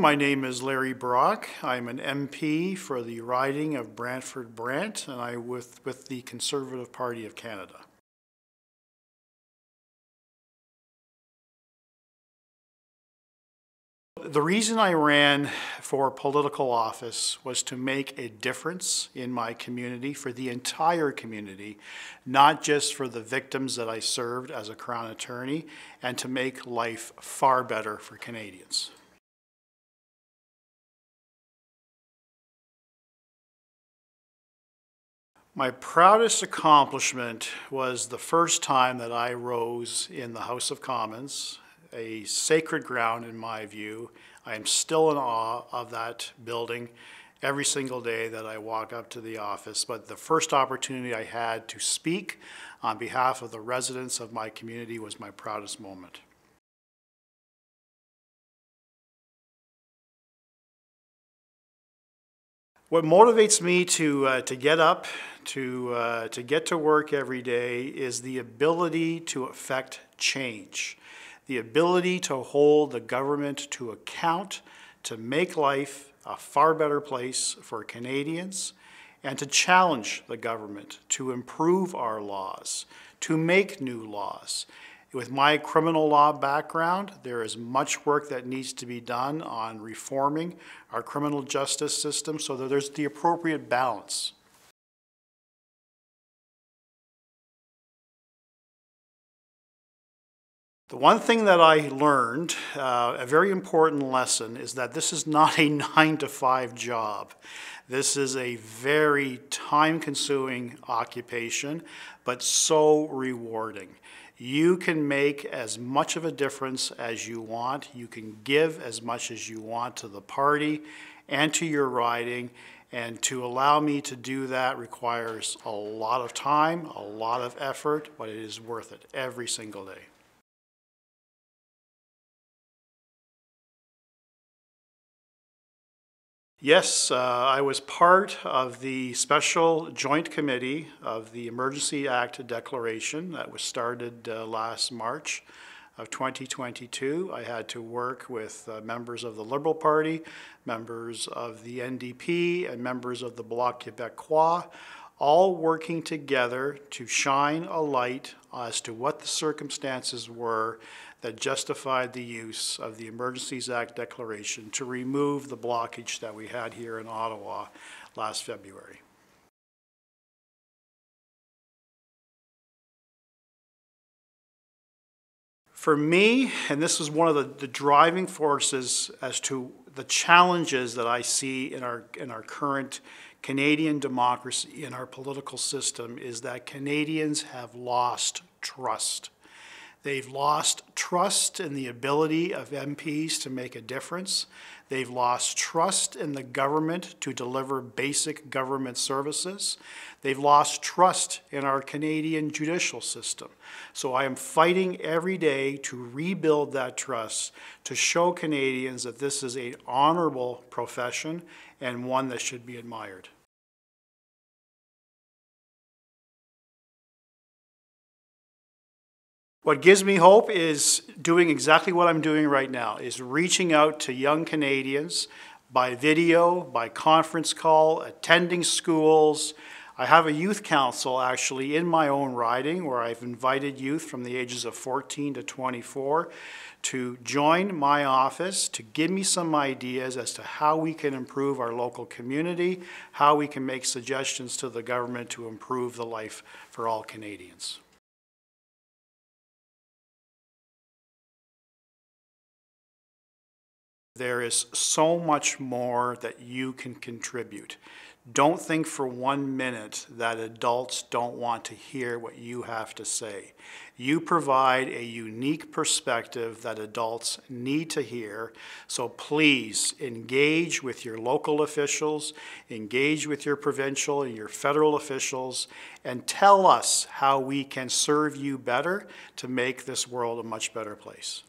My name is Larry Brock. I'm an MP for the riding of Brantford-Brant, and I'm with the Conservative Party of Canada. The reason I ran for political office was to make a difference in my community, for the entire community, not just for the victims that I served as a Crown Attorney, and to make life far better for Canadians. My proudest accomplishment was the first time that I rose in the House of Commons, a sacred ground in my view. I am still in awe of that building every single day that I walk up to the office, but the first opportunity I had to speak on behalf of the residents of my community was my proudest moment. What motivates me to get up, to get to work every day is the ability to affect change, the ability to hold the government to account, to make life a far better place for Canadians, and to challenge the government to improve our laws, to make new laws. With my criminal law background, there is much work that needs to be done on reforming our criminal justice system so that there's the appropriate balance. The one thing that I learned, a very important lesson, is that this is not a 9-to-5 job. This is a very time-consuming occupation, but so rewarding. You can make as much of a difference as you want. You can give as much as you want to the party and to your riding. And to allow me to do that requires a lot of time, a lot of effort, but it is worth it every single day. Yes, I was part of the special joint committee of the Emergency Act Declaration that was started last March of 2022. I had to work with members of the Liberal Party, members of the NDP, and members of the Bloc Québécois, all working together to shine a light as to what the circumstances were that justified the use of the Emergencies Act Declaration to remove the blockage that we had here in Ottawa last February. For me, and this is one of the driving forces as to the challenges that I see in our current Canadian democracy, in our political system, is that Canadians have lost trust. They've lost trust in the ability of MPs to make a difference. They've lost trust in the government to deliver basic government services. They've lost trust in our Canadian judicial system. So I am fighting every day to rebuild that trust, to show Canadians that this is an honorable profession and one that should be admired. What gives me hope is doing exactly what I'm doing right now, is reaching out to young Canadians by video, by conference call, attending schools. I have a youth council actually in my own riding where I've invited youth from the ages of 14 to 24 to join my office to give me some ideas as to how we can improve our local community, how we can make suggestions to the government to improve the life for all Canadians. There is so much more that you can contribute. Don't think for 1 minute that adults don't want to hear what you have to say. You provide a unique perspective that adults need to hear, so please engage with your local officials, engage with your provincial and your federal officials, and tell us how we can serve you better to make this world a much better place.